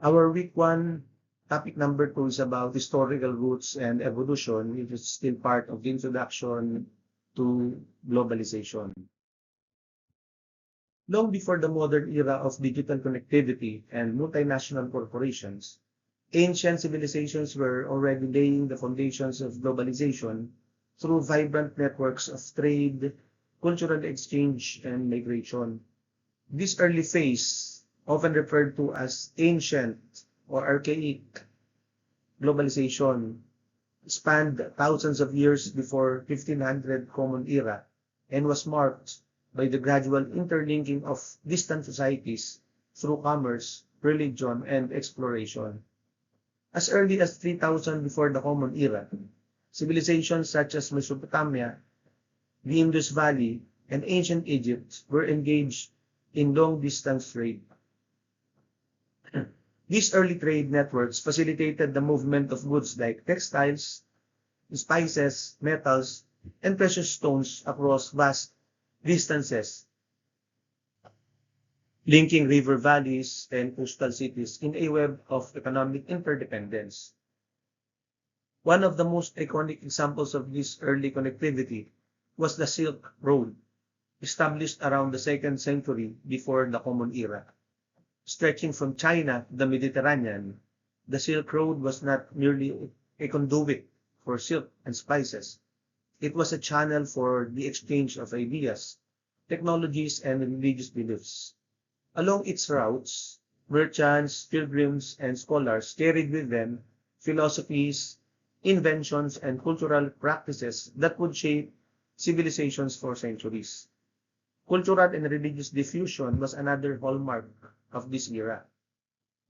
Our week one topic number two is about historical roots and evolution, which is still part of the introduction to globalization. Long before the modern era of digital connectivity and multinational corporations, ancient civilizations were already laying the foundations of globalization through vibrant networks of trade, cultural exchange, and migration. This early phase, often referred to as ancient or archaic globalization, spanned thousands of years before 1500 Common Era and was marked by the gradual interlinking of distant societies through commerce, religion, and exploration. As early as 3000 before the Common Era, civilizations such as Mesopotamia, the Indus Valley, and ancient Egypt were engaged in long-distance trade. These early trade networks facilitated the movement of goods like textiles, spices, metals, and precious stones across vast distances, linking river valleys and coastal cities in a web of economic interdependence. One of the most iconic examples of this early connectivity was the Silk Road, established around the 2nd century before the Common Era. Stretching from China to the Mediterranean, the Silk Road was not merely a conduit for silk and spices. It was a channel for the exchange of ideas, technologies, and religious beliefs. Along its routes, merchants, pilgrims, and scholars carried with them philosophies, inventions, and cultural practices that would shape civilizations for centuries. Cultural and religious diffusion was another hallmark of this era.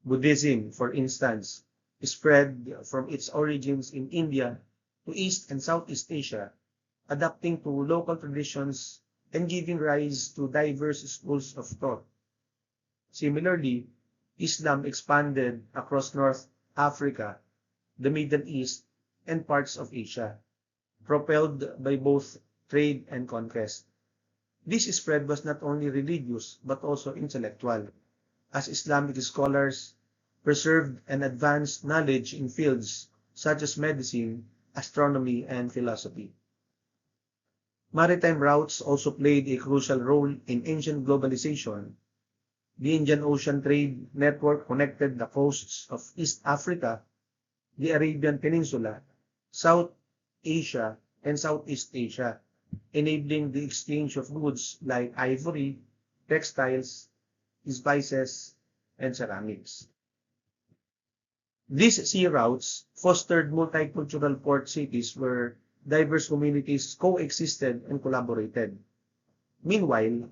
Buddhism, for instance, spread from its origins in India to East and Southeast Asia, adapting to local traditions and giving rise to diverse schools of thought. Similarly, Islam expanded across North Africa, the Middle East, and parts of Asia, propelled by both trade and conquest. This spread was not only religious but also intellectual, as Islamic scholars preserved and advanced knowledge in fields such as medicine, astronomy, and philosophy. Maritime routes also played a crucial role in ancient globalization. The Indian Ocean trade network connected the coasts of East Africa, the Arabian Peninsula, South Asia, and Southeast Asia, enabling the exchange of goods like ivory, textiles, spices, and ceramics. These sea routes fostered multicultural port cities where diverse communities coexisted and collaborated. Meanwhile,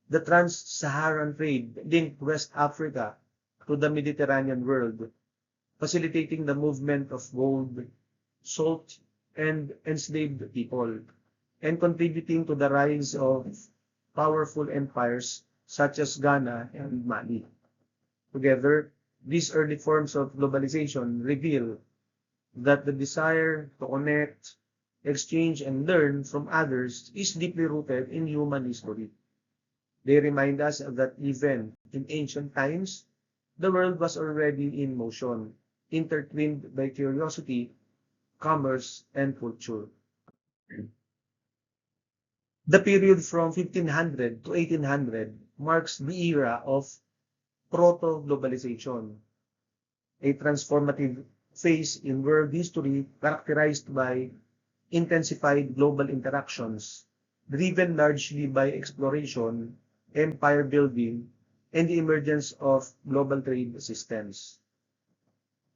the trans-Saharan trade linked West Africa to the Mediterranean world, facilitating the movement of gold, salt, and enslaved people, and contributing to the rise of powerful empires such as Ghana and Mali. Together, these early forms of globalization reveal that the desire to connect, exchange, and learn from others is deeply rooted in human history. They remind us that even in ancient times, the world was already in motion, intertwined by curiosity, commerce, and culture. The period from 1500 to 1800 marks the era of proto-globalization, a transformative phase in world history characterized by intensified global interactions, driven largely by exploration, empire building, and the emergence of global trade systems.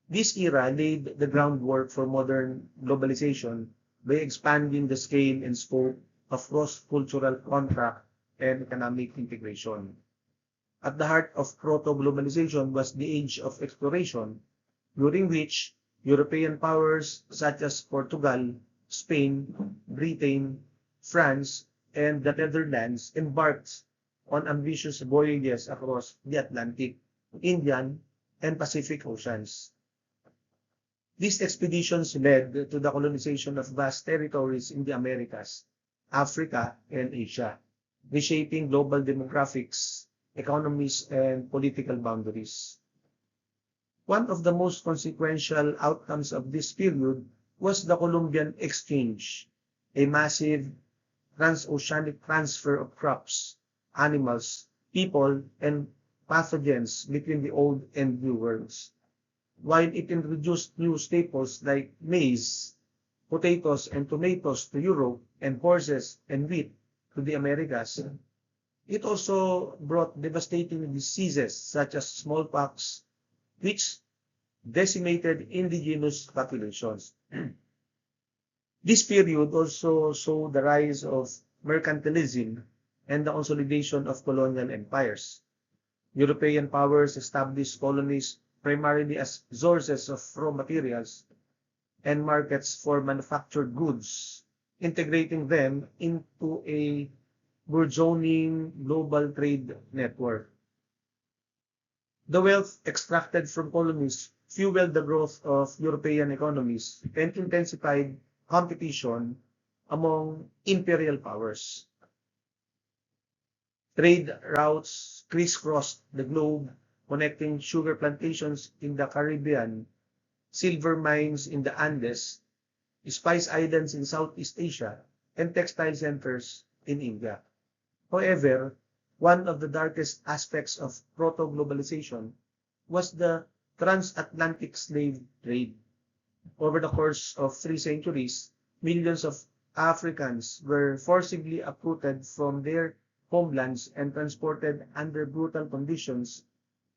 This era laid the groundwork for modern globalization by expanding the scale and scope of cross-cultural contract and economic integration. At the heart of proto-globalization was the age of exploration, during which European powers such as Portugal, Spain, Britain, France, and the Netherlands embarked on ambitious voyages across the Atlantic, Indian, and Pacific Oceans. These expeditions led to the colonization of vast territories in the Americas, Africa, and Asia, reshaping global demographics, economies, and political boundaries. One of the most consequential outcomes of this period was the Columbian Exchange, a massive transoceanic transfer of crops, animals, people, and pathogens between the Old and New Worlds. While it introduced new staples like maize, potatoes, and tomatoes to Europe, and horses and wheat to the Americas, it also brought devastating diseases such as smallpox, which decimated indigenous populations. This period also saw the rise of mercantilism and the consolidation of colonial empires. European powers established colonies primarily as sources of raw materials and markets for manufactured goods, integrating them into a burgeoning global trade network. The wealth extracted from colonies fueled the growth of European economies and intensified competition among imperial powers. Trade routes crisscrossed the globe, connecting sugar plantations in the Caribbean, silver mines in the Andes, spice islands in Southeast Asia, and textile centers in India. However, one of the darkest aspects of proto-globalization was the transatlantic slave trade. Over the course of 3 centuries, millions of Africans were forcibly uprooted from their homelands and transported under brutal conditions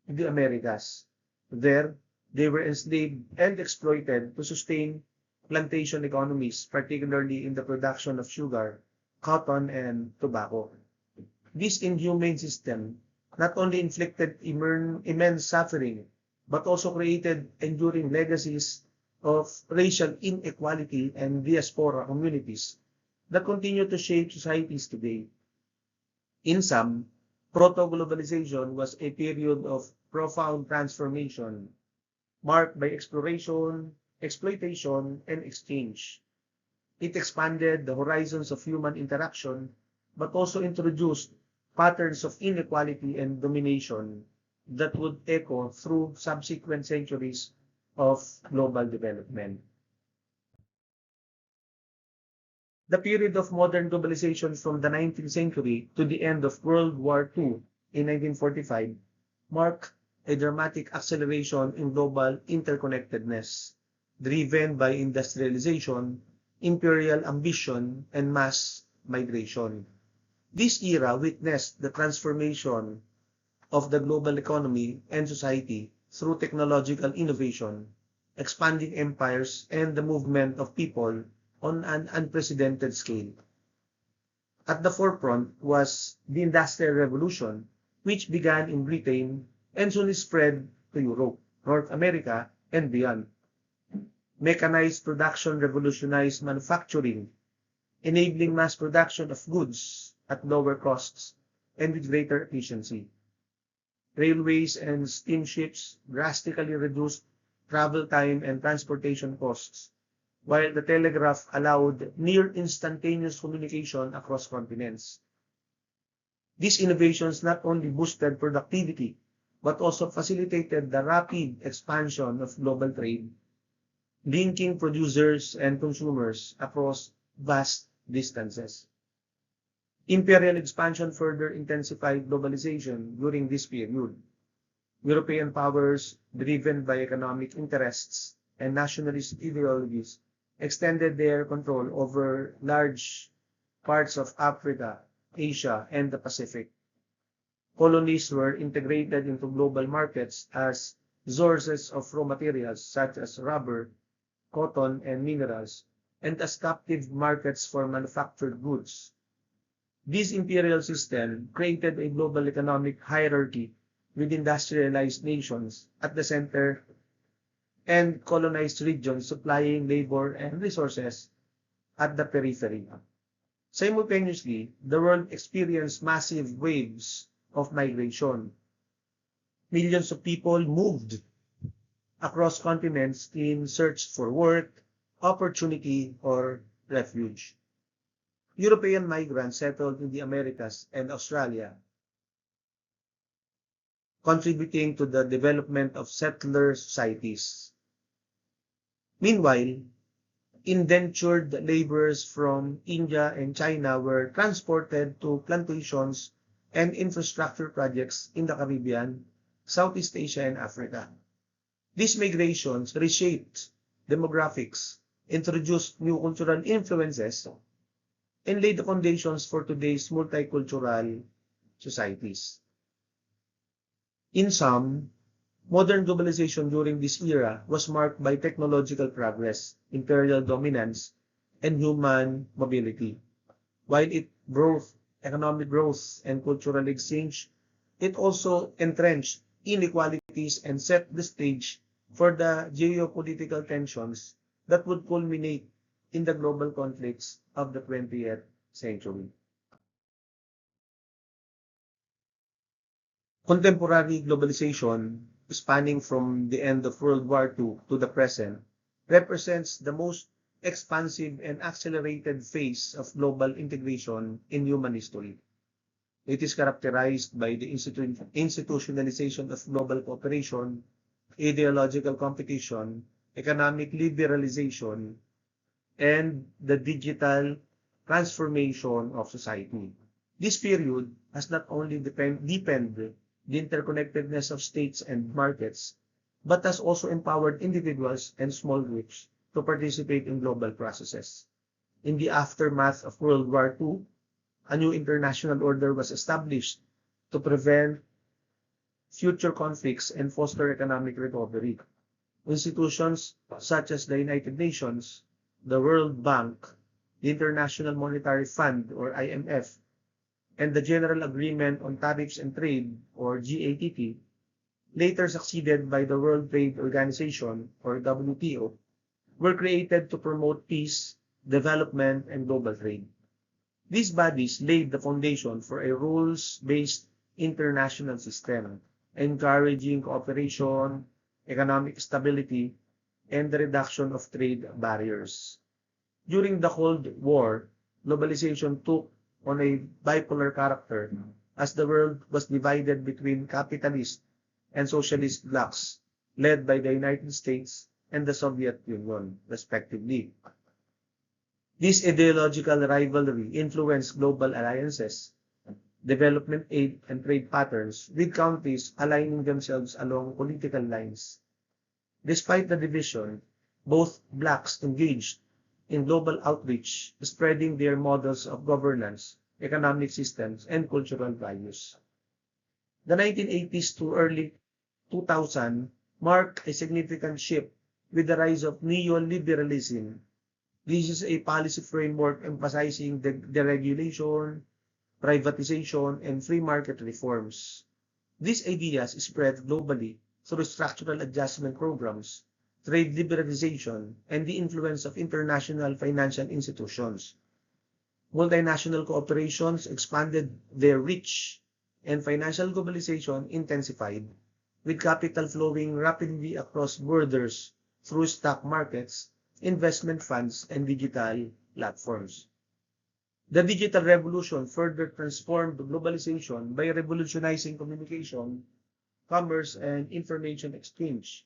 to the Americas. There, they were enslaved and exploited to sustain plantation economies, particularly in the production of sugar, cotton, and tobacco. This inhumane system not only inflicted immense suffering, but also created enduring legacies of racial inequality and diaspora communities that continue to shape societies today. In sum, proto-globalization was a period of profound transformation marked by exploration, exploitation, and exchange. It expanded the horizons of human interaction, but also introduced patterns of inequality and domination that would echo through subsequent centuries of global development. The period of modern globalization from the 19th century to the end of World War II in 1945 marked a dramatic acceleration in global interconnectedness, driven by industrialization, imperial ambition, and mass migration. This era witnessed the transformation of the global economy and society through technological innovation, expanding empires, and the movement of people on an unprecedented scale. At the forefront was the Industrial Revolution, which began in Britain and soon spread to Europe, North America, and beyond. Mechanized production revolutionized manufacturing, enabling mass production of goods at lower costs and with greater efficiency. Railways and steamships drastically reduced travel time and transportation costs, while the telegraph allowed near instantaneous communication across continents. These innovations not only boosted productivity, but also facilitated the rapid expansion of global trade, linking producers and consumers across vast distances. Imperial expansion further intensified globalization during this period. European powers, driven by economic interests and nationalist ideologies, extended their control over large parts of Africa, Asia, and the Pacific. Colonies were integrated into global markets as sources of raw materials such as rubber, cotton, and minerals, and as captive markets for manufactured goods. This imperial system created a global economic hierarchy with industrialized nations at the center and colonized regions supplying labor and resources at the periphery. Simultaneously, the world experienced massive waves of migration. Millions of people moved across continents in search for work, opportunity, or refuge. European migrants settled in the Americas and Australia, contributing to the development of settler societies. Meanwhile, indentured laborers from India and China were transported to plantations and infrastructure projects in the Caribbean, Southeast Asia, and Africa. These migrations reshaped demographics, introduced new cultural influences, and laid the foundations for today's multicultural societies. In sum, modern globalization during this era was marked by technological progress, imperial dominance, and human mobility. While it brought economic growth and cultural exchange, it also entrenched inequalities and set the stage for the geopolitical tensions that would culminate in the global conflicts of the 20th century. Contemporary globalization, spanning from the end of World War II to the present, represents the most expansive and accelerated phase of global integration in human history. It is characterized by the institutionalization of global cooperation, ideological competition, economic liberalization, and the digital transformation of society. This period has not only deepened the interconnectedness of states and markets, but has also empowered individuals and small groups to participate in global processes. In the aftermath of World War II, a new international order was established to prevent future conflicts and foster economic recovery. Institutions such as the United Nations, the World Bank, the International Monetary Fund or IMF, and the General Agreement on Tariffs and Trade or GATT, later succeeded by the World Trade Organization or WTO, were created to promote peace, development, and global trade. These bodies laid the foundation for a rules-based international system, encouraging cooperation, economic stability, and the reduction of trade barriers. During the Cold War, globalization took on a bipolar character as the world was divided between capitalist and socialist blocs led by the United States and the Soviet Union, respectively. This ideological rivalry influenced global alliances, development aid, and trade patterns, with countries aligning themselves along political lines. Despite the division, both blocs engaged in global outreach, spreading their models of governance, economic systems, and cultural values. The 1980s to early 2000 marked a significant shift with the rise of neoliberalism. This is a policy framework emphasizing the deregulation, privatization, and free market reforms. These ideas spread globally through structural adjustment programs, trade liberalization, and the influence of international financial institutions. Multinational corporations expanded their reach, and financial globalization intensified, with capital flowing rapidly across borders through stock markets, investment funds, and digital platforms. The digital revolution further transformed globalization by revolutionizing communication, commerce, and information exchange.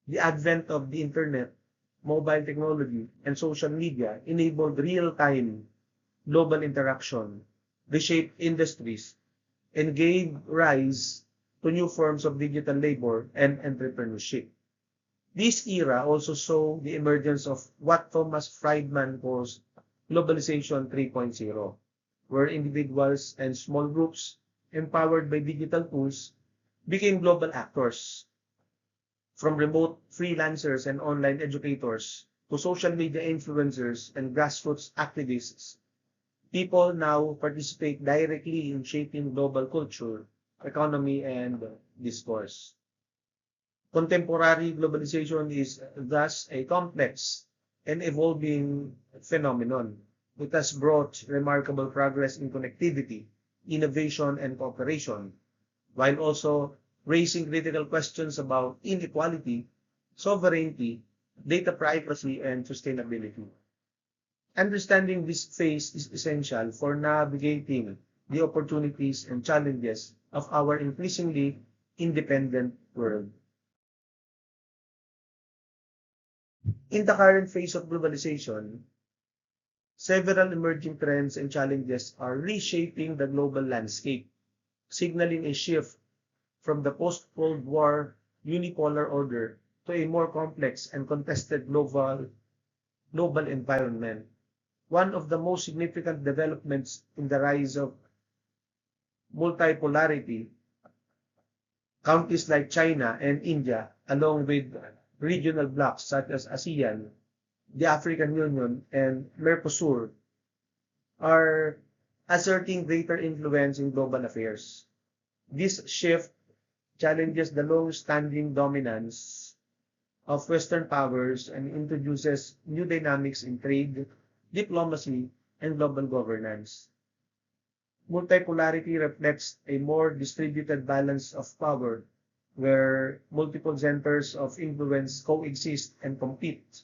The advent of the internet, mobile technology, and social media enabled real-time global interaction, reshaped industries, and gave rise to new forms of digital labor and entrepreneurship. This era also saw the emergence of what Thomas Friedman calls Globalization 3.0, where individuals and small groups, empowered by digital tools, became global actors. From remote freelancers and online educators to social media influencers and grassroots activists, people now participate directly in shaping global culture, economy, and discourse. Contemporary globalization is thus a complex and evolving phenomenon. It has brought remarkable progress in connectivity, innovation, and cooperation, while also raising critical questions about inequality, sovereignty, data privacy, and sustainability. Understanding this phase is essential for navigating the opportunities and challenges of our increasingly independent world. In the current phase of globalization, several emerging trends and challenges are reshaping the global landscape, signaling a shift from the post-Cold War unipolar order to a more complex and contested global environment. One of the most significant developments in the rise of multipolarity, countries like China and India, along with regional blocs such as ASEAN, the African Union, and Mercosur, are asserting greater influence in global affairs. This shift challenges the long-standing dominance of Western powers and introduces new dynamics in trade, diplomacy, and global governance. Multipolarity reflects a more distributed balance of power where multiple centers of influence coexist and compete,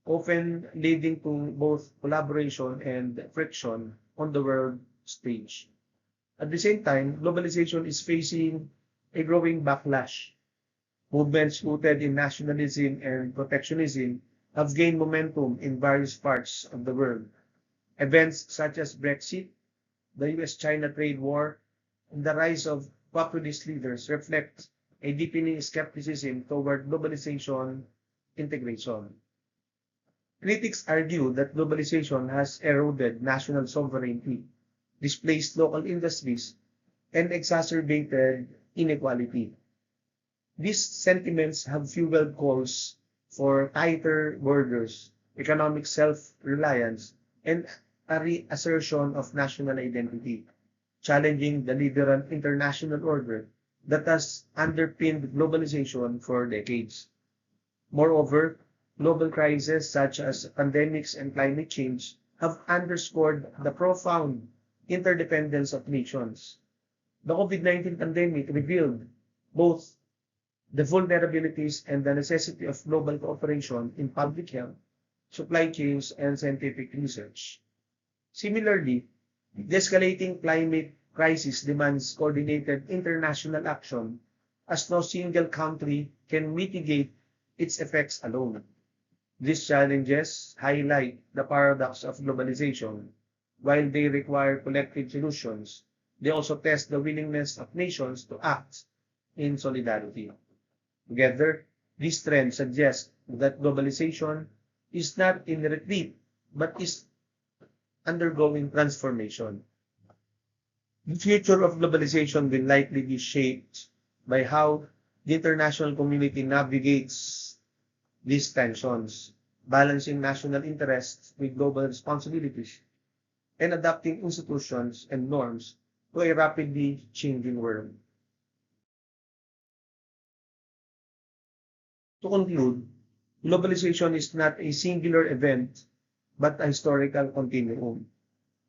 often leading to both collaboration and friction on the world stage. At the same time, globalization is facing a growing backlash. Movements rooted in nationalism and protectionism have gained momentum in various parts of the world. Events such as Brexit, the US-China trade war, and the rise of populist leaders reflect a deepening skepticism toward globalization integration. Critics argue that globalization has eroded national sovereignty, displaced local industries, and exacerbated inequality. These sentiments have fueled calls for tighter borders, economic self-reliance, and a reassertion of national identity, challenging the liberal international order that has underpinned globalization for decades. Moreover, global crises such as pandemics and climate change have underscored the profound interdependence of nations. The COVID-19 pandemic revealed both the vulnerabilities and the necessity of global cooperation in public health, supply chains, and scientific research. Similarly, the escalating climate crisis demands coordinated international action as no single country can mitigate its effects alone. These challenges highlight the paradox of globalization. While they require collective solutions, they also test the willingness of nations to act in solidarity. Together, these trends suggest that globalization is not in retreat, but is undergoing transformation. The future of globalization will likely be shaped by how the international community navigates these tensions, balancing national interests with global responsibilities, and adapting institutions and norms to a rapidly changing world. To conclude, globalization is not a singular event, but a historical continuum.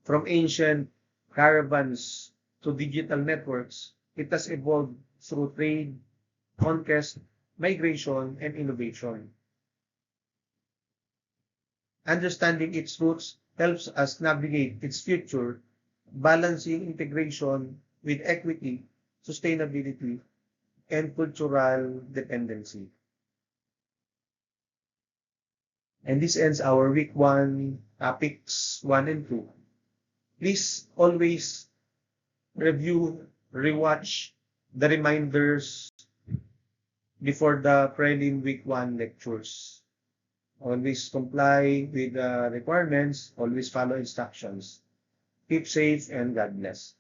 From ancient caravans to digital networks, it has evolved through trade, conquest, migration, and innovation. Understanding its roots helps us navigate its future, balancing integration with equity, sustainability, and cultural dependency. And this ends our week one topics 1 and 2. Please always review, rewatch the reminders before the prelim week 1 lectures. Always comply with the requirements, always follow instructions. Keep safe and God bless.